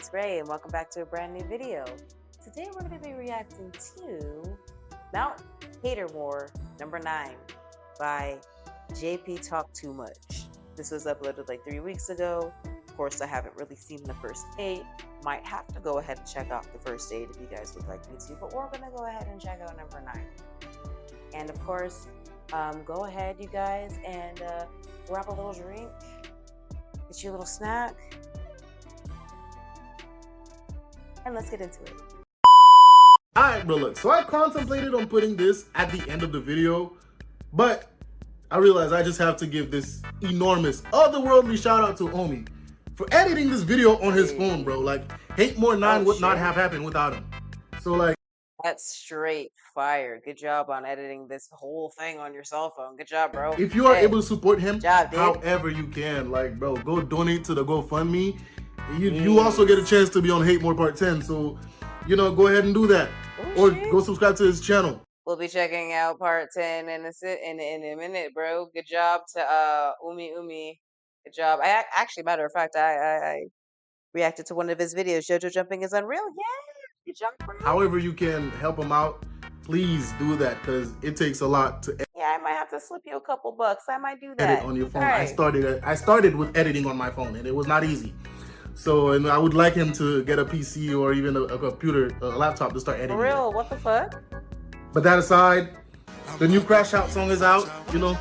It's Ray, and welcome back to a brand new video. Today we're going to be reacting to Mount Hatemore number 9 by JP Talk Too Much. This was uploaded like 3 weeks ago. Of course, I haven't really seen the first 8. Might have to go ahead and check out the first 8 if you guys would like me to, but we're going to go ahead and check out number 9. And of course, go ahead, you guys, and grab a little drink, get you a little snack, and let's get into it. Alright, bro, look, so I contemplated on putting this at the end of the video, but I realized I just have to give this enormous, otherworldly shout out to Omi for editing this video on his phone, bro. Like, Hatemore 9 would not have happened without him. So, like, that's straight fire. Good job on editing this whole thing on your cell phone. Good job, bro. If you are able to support him, job, however you can, like, bro, go donate to the GoFundMe. You also get a chance to be on Hatemore Part 10, so, you know, go ahead and do that. Or go subscribe to his channel. We'll be checking out Part 10 in a minute, bro. Good job to Umi. Good job. I actually, matter of fact, I reacted to one of his videos. JoJo jumping is unreal. Yeah, good job, bro. However you can help him out, please do that, because it takes a lot to Yeah, I might have to slip you a couple bucks. I might do that. edit on your phone. Right. I started with editing on my phone, and it was not easy. So, and I would like him to get a PC or even a computer, a laptop to start editing. For real? What the fuck? But that aside, the new Crash Out song is out. You know,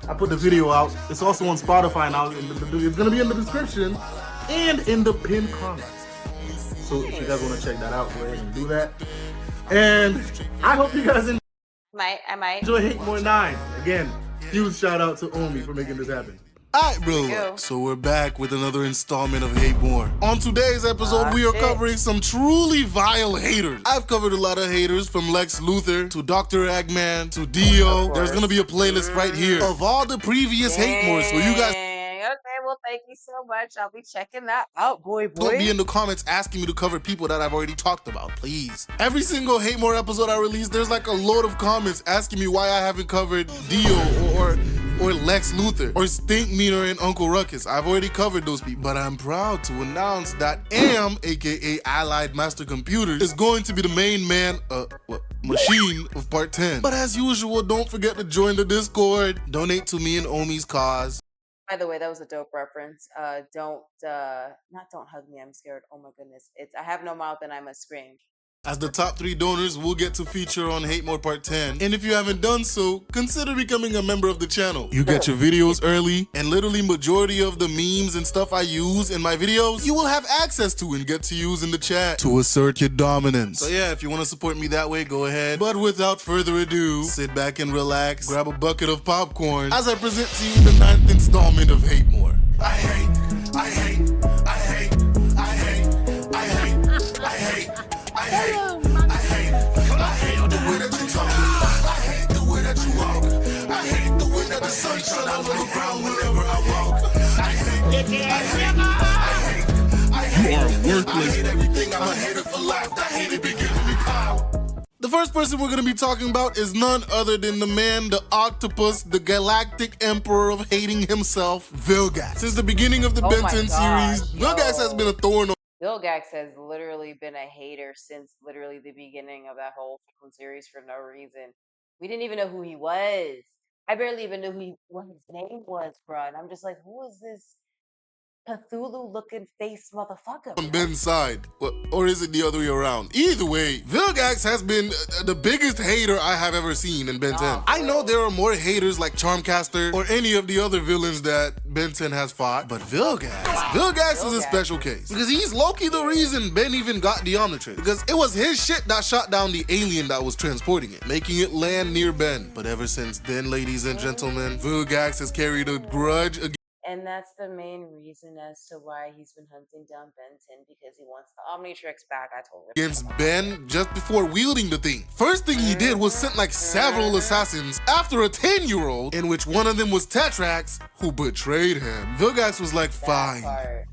I put the video out. It's also on Spotify now. It's gonna be in the description and in the pinned comments. So if you guys want to check that out, go ahead and do that. And I hope you guys I might. enjoy Hatemore 9. Again, huge shout out to Omi for making this happen. Alright, bro, so we're back with another installment of Hatemore. On today's episode, we are covering some truly vile haters. I've covered a lot of haters, from Lex Luthor to Dr. Eggman to Dio. There's gonna be a playlist right here of all the previous Hatemores, so you guys Okay, well, thank you so much. I'll be checking that out, boy. don't be in the comments asking me to cover people that I've already talked about, please. Every single Hatemore episode I release, there's like a load of comments asking me why I haven't covered Dio or Lex Luthor, or Stink Meaner and Uncle Ruckus. I've already covered those people, but I'm proud to announce that AM, aka Allied Master Computers, is going to be the main machine of Part 10. But as usual, don't forget to join the Discord, donate to me and Omi's cause. By the way, that was a dope reference. Don't hug me. I'm scared. Oh my goodness. I have no mouth and I must scream. As the top 3 donors will get to feature on Hatemore Part 10. And if you haven't done so, consider becoming a member of the channel. You get your videos early, and literally majority of the memes and stuff I use in my videos, you will have access to and get to use in the chat to assert your dominance. So yeah, if you want to support me that way, go ahead. But without further ado, sit back and relax, grab a bucket of popcorn as I present to you the 9th installment of Hatemore. I hate. Sunshine all over the ground whenever I walk. I hate everything. I'm a hater for life. I hate it, be giving me power. The first person we're gonna be talking about is none other than the man, the octopus, the galactic emperor of hating himself, Vilgax. Since the beginning of the Ben 10 series, Vilgax has been a thorn. Vilgax has literally been a hater since literally the beginning of that whole series for no reason. We didn't even know who he was. I barely even knew what his name was, bro. And I'm just like, who is this Cthulhu-looking face motherfucker? On Ben's side, or is it the other way around? Either way, Vilgax has been the biggest hater I have ever seen in Ben 10. I know there are more haters like Charmcaster or any of the other villains that Ben 10 has fought, but Vilgax is a special case because he's low-key the reason Ben even got the Omnitrix, because it was his shit that shot down the alien that was transporting it, making it land near Ben. But ever since then, ladies and gentlemen, Vilgax has carried a grudge against. And that's the main reason as to why he's been hunting down Ben 10, because he wants the Omnitrix back, I told him. Against Ben just before wielding the thing. First thing he did was send like several assassins after a 10-year-old, in which one of them was Tetrax, who betrayed him. Vilgax was like, fine,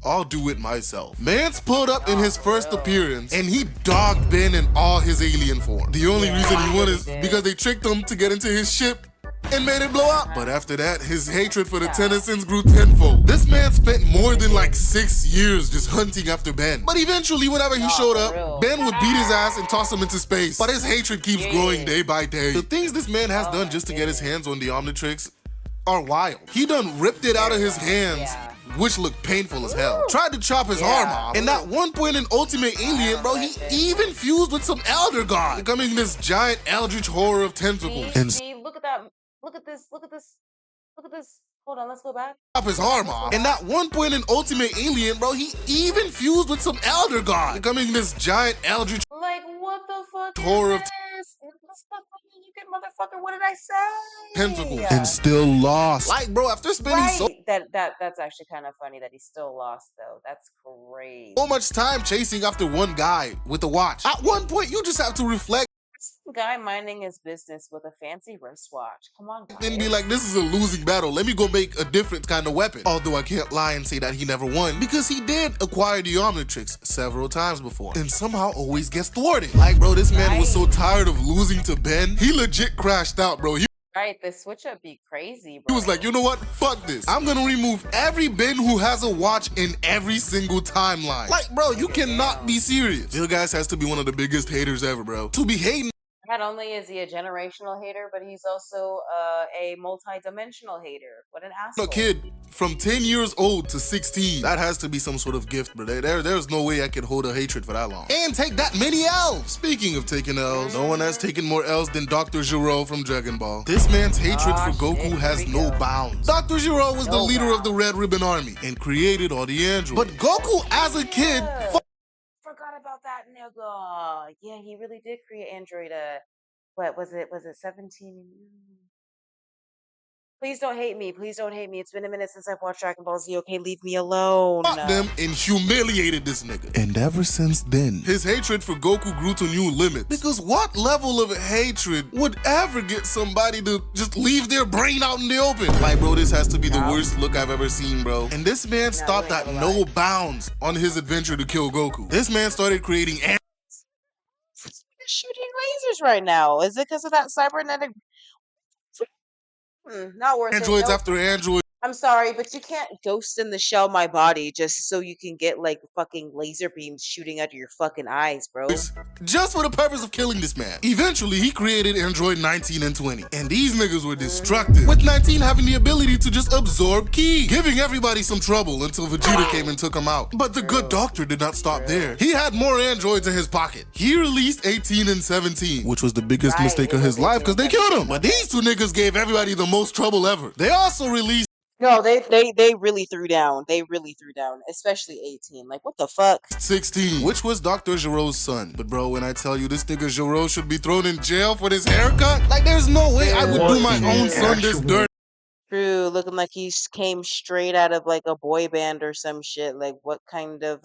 I'll do it myself. Mance pulled up in his first appearance, and he dogged Ben in all his alien form. The only reason he won is because they tricked him to get into his ship and made it blow up. But after that, his hatred for the Tennysons grew tenfold. This man spent more than like 6 years just hunting after Ben. But eventually, whenever he showed up, Ben would beat his ass and toss him into space. But his hatred keeps growing day by day. The things this man has done just to get his hands on the Omnitrix are wild. He done ripped it out of his hands, which looked painful as hell. Tried to chop his arm off. And at one point in Ultimate Alien, bro, he even fused with some Elder God, becoming this giant eldritch horror of tentacles. And Look at that. Look at this. Look at this. Look at this. Hold on, let's go back. Chop his arm off. And at one point in Ultimate Alien, bro, he even fused with some Elder God, becoming this giant eldritch Like, what the fuck horror of you get, motherfucker, what did I say? tentacles. And still lost. Like, bro, after spending so That's actually kind of funny that he still lost, though. That's crazy. much time chasing after one guy with a watch, at one point you just have to reflect Some guy minding his business with a fancy wristwatch. Come on, guys. and be like, this is a losing battle. Let me go make a different kind of weapon. Although I can't lie and say that he never won, because he did acquire the Omnitrix several times before and somehow always gets thwarted. Like, bro, this man was so tired of losing to Ben, he legit crashed out, bro. Right, the switch up be crazy, He bro. was like, you know what? Fuck this. I'm gonna remove every Ben who has a watch in every single timeline. Like, bro, you cannot be serious. Bill Guys has to be one of the biggest haters ever, bro. To be hating Not only is he a generational hater, but he's also a multi-dimensional hater. What an asshole. a kid from 10 years old to 16. That has to be some sort of gift, bro. There's no way I could hold a hatred for that long. And take that many L's. Speaking of taking L's, no one has taken more L's than Dr. Gero from Dragon Ball. This man's hatred for Goku has no bounds. Dr. Gero was the leader of the Red Ribbon Army and created all the androids. But Goku, as a kid, Forgot about that nigga. Yeah, he really did create Android. What was it? Was it 17? Please don't hate me. Please don't hate me. It's been a minute since I've watched Dragon Ball Z. Okay, leave me alone. fought them and humiliated this nigga. And ever since then, his hatred for Goku grew to new limits. Because what level of hatred would ever get somebody to just leave their brain out in the open? Like, bro, this has to be the worst look I've ever seen, bro. And this man stopped at no bounds on his adventure to kill Goku. This man started creating Shooting lasers right now. Is it because of that cybernetic? Not worth androids it. after androids. I'm sorry, but you can't ghost in the shell my body just so you can get like fucking laser beams shooting out of your fucking eyes, bro. Just for the purpose of killing this man. Eventually, he created Android 19 and 20. And these niggas were destructive. With 19 having the ability to just absorb ki, giving everybody some trouble until Vegeta came and took him out. But the good doctor did not stop there. He had more androids in his pocket. He released 18 and 17, which was the biggest mistake of his life because they killed him. But these two niggas gave everybody the most trouble ever. They also released No, they really threw down. They really threw down, especially 18. Like, what the fuck? 16, which was Dr. Gero's son. But bro, when I tell you this nigga Gero should be thrown in jail for this haircut, like there's no way I would do my own son this dirt. True, looking like he came straight out of like a boy band or some shit. Like, what kind of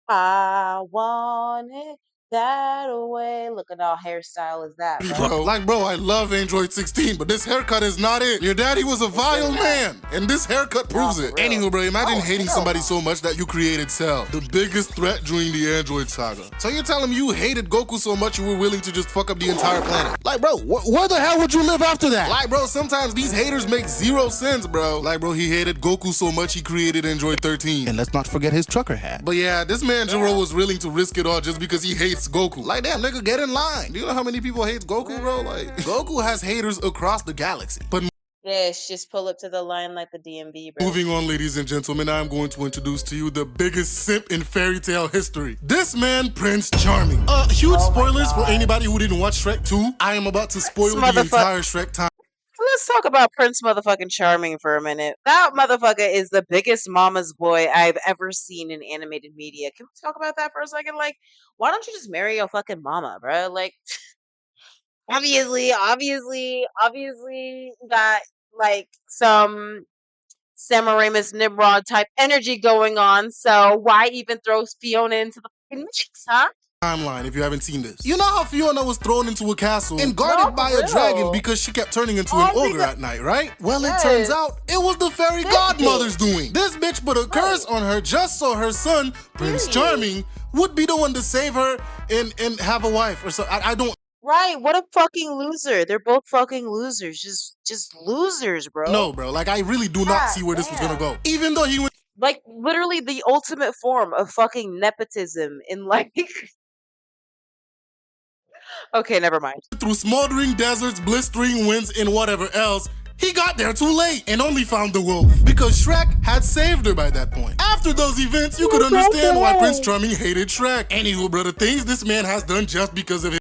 I want it that way? Look at all hairstyle is that, bro? Bro, I love Android 16, but this haircut is not it. Your daddy was a vile man, and this haircut proves it. Anywho, bro, imagine hating somebody so much that you created Cell, the biggest threat during the Android saga. So you're telling me you hated Goku so much you were willing to just fuck up the entire planet? Like, bro, where the hell would you live after that? Like, bro, sometimes these haters make zero sense, bro. Like, bro, he hated Goku so much he created Android 13. And let's not forget his trucker hat. But yeah, this man Gero was willing to risk it all just because he hates Goku. Like, damn, nigga, get in line. Do you know how many people hate Goku, bro? Like, Goku has haters across the galaxy. But Yes, just pull up to the line like the DMV, bro. moving on, ladies and gentlemen, I'm going to introduce to you the biggest simp in fairy tale history. This man, Prince Charming. Huge spoilers for anybody who didn't watch Shrek 2. I am about to spoil the entire Shrek time. Let's talk about Prince motherfucking Charming for a minute. That motherfucker is the biggest mama's boy I've ever seen in animated media. Can we talk about that for a second? Like, why don't you just marry your fucking mama, bro? Like, obviously, got like some Semiramis Nimrod type energy going on. So why even throw Fiona into the fucking mix, huh? Timeline, if you haven't seen this. You know how Fiona was thrown into a castle and guarded by a dragon because she kept turning into an ogre at night, right? Well, it turns out it was the fairy godmother's doing. This bitch put a curse on her just so her son, Prince Charming, would be the one to save her and have a wife or so. I don't. Right, what a fucking loser. They're both fucking losers. Just losers, bro. No, bro, like I really do not God see where this was gonna damn. go. Even though he went Like literally the ultimate form of fucking nepotism in like okay, never mind. through smoldering deserts, blistering winds, and whatever else, he got there too late and only found the wolf because Shrek had saved her by that point. After those events, you could understand why Prince Charming hated Shrek. Anywho, brother, things this man has done just because of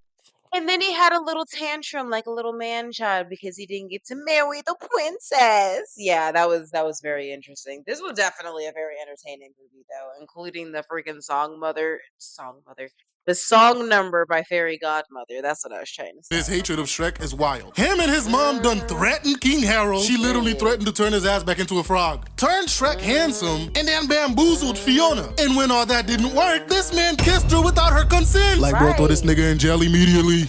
And then he had a little tantrum like a little man child because he didn't get to marry the princess. Yeah, that was very interesting. This was definitely a very entertaining movie though, including the freaking the song number by Fairy Godmother. That's what I was trying to say. his hatred of Shrek is wild. Him and his mom done threatened King Harold. She literally threatened to turn his ass back into a frog. Turned Shrek handsome and then bamboozled Fiona. And when all that didn't work, this man kissed her without her consent. Like, bro, throw this nigga in jail immediately.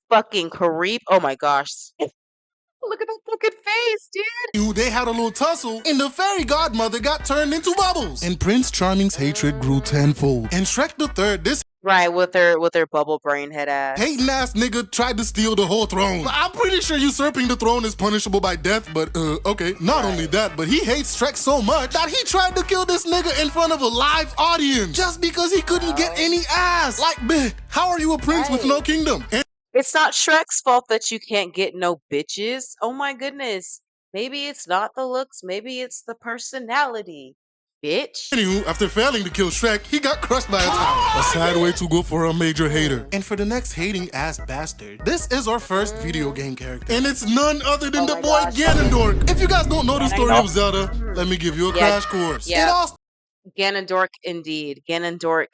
Fucking creep. Oh my gosh. Look at that fucking face, dude. They had a little tussle, and the fairy godmother got turned into bubbles. And Prince Charming's hatred grew tenfold. And Shrek the Third, this Right, with their bubble brain head ass. hating ass nigga tried to steal the whole throne. But I'm pretty sure usurping the throne is punishable by death, but okay. Not only that, but he hates Shrek so much that he tried to kill this nigga in front of a live audience just because he couldn't get any ass. Like, bleh, how are you a prince with no kingdom? And It's not Shrek's fault that you can't get no bitches. Oh my goodness. Maybe it's not the looks, maybe it's the personality. Bitch. anywho, after failing to kill Shrek, he got crushed by a tower. A sad way to go for a major hater. And for the next hating ass bastard, this is our first video game character. And it's none other than the my boy gosh. Ganondorf. If you guys don't know the story of Zelda, let me give you a crash course. Yeah. It all Ganondorf indeed. Ganondorf.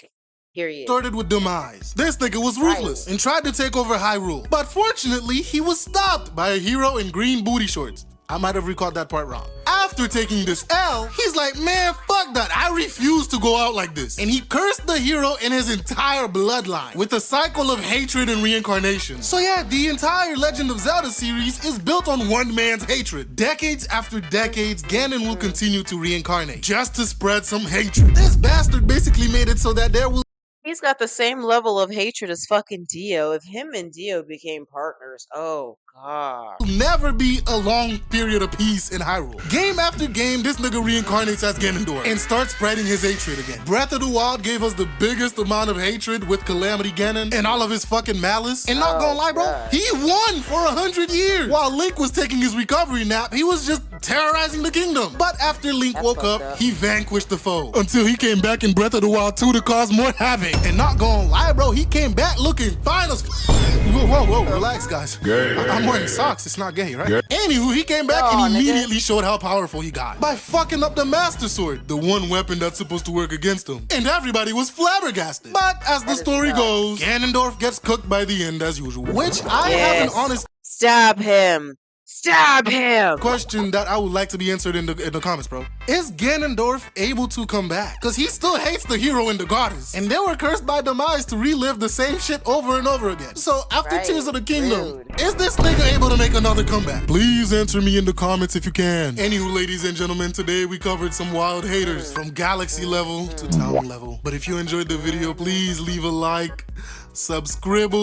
Period. started with Demise. This nigga was ruthless and tried to take over Hyrule. But fortunately, he was stopped by a hero in green booty shorts. I might have recalled that part wrong. After taking this L, he's like, man, fuck that. I refuse to go out like this. And he cursed the hero and his entire bloodline with a cycle of hatred and reincarnation. So yeah, the entire Legend of Zelda series is built on one man's hatred. Decades after decades, Ganon will continue to reincarnate just to spread some hatred. This bastard basically made it so that there will He's got the same level of hatred as fucking Dio. If him and Dio became partners, oh god. never be a long period of peace in Hyrule. Game after game, this nigga reincarnates as Ganondorf and starts spreading his hatred again. Breath of the Wild gave us the biggest amount of hatred with Calamity Ganon and all of his fucking malice. And not gonna lie, bro, God. he won for 100 years. While Link was taking his recovery nap, he was just terrorizing the kingdom. But after Link woke fucked up, up. he vanquished the foe. Until he came back in Breath of the Wild 2 to cause more havoc. And not gonna lie, bro, he came back looking fine as Whoa, relax, guys. I'm wearing socks, it's not gay, right? Anywho, he came back and nigga. immediately showed how powerful he got by fucking up the Master Sword, the one weapon that's supposed to work against him. And everybody was flabbergasted. But as the story nuts. goes, Ganondorf gets cooked by the end as usual. Which I have an honest Stab him. Stab him. question that I would like to be answered in the comments, bro. Is Ganondorf able to come back? Because he still hates the hero and the goddess. And they were cursed by Demise to relive the same shit over and over again. So after Right. Tears of the Kingdom, Rude. is this nigga able to make another comeback? Please answer me in the comments if you can. Anywho, ladies and gentlemen, today we covered some wild haters from galaxy level to town level. But if you enjoyed the video, please leave a like, subscribe,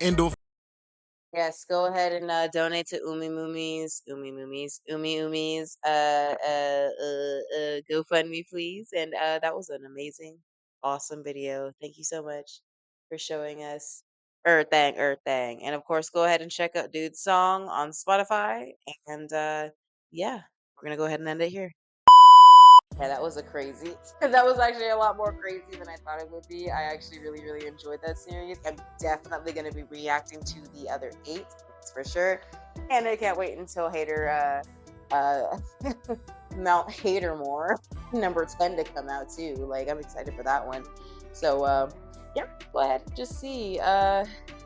and don't Yes, go ahead and donate to Umi Umi's GoFundMe, please. And that was an amazing, awesome video. Thank you so much for showing us Earthang. And of course, go ahead and check out Dude's song on Spotify. And yeah, we're gonna go ahead and end it here. Yeah, that was that was actually a lot more crazy than I thought it would be. I actually really enjoyed that series. I'm definitely going to be reacting to the other 8, that's for sure. And I can't wait until Mount Hatemore number 10 to come out too. Like, I'm excited for that one. So, yeah, go ahead and just see.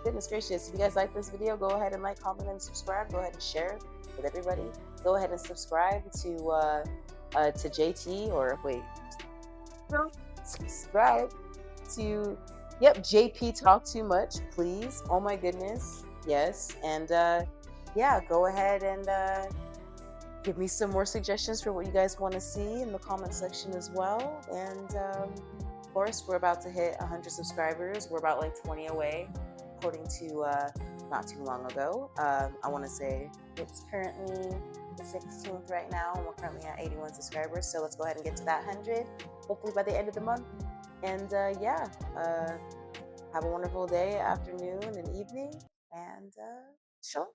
Goodness gracious, if you guys like this video, go ahead and like, comment, and subscribe. Go ahead and share with everybody. Go ahead and subscribe to JT, or wait, no, subscribe to, JP Talk Too Much, please. Oh my goodness, yes. And yeah, go ahead and give me some more suggestions for what you guys want to see in the comment section as well. And of course, we're about to hit 100 subscribers. We're about like 20 away. recording to not too long ago. I want to say it's currently the 16th right now, and we're currently at 81 subscribers. So let's go ahead and get to that 100, hopefully by the end of the month. And have a wonderful day, afternoon, and evening, and shalom.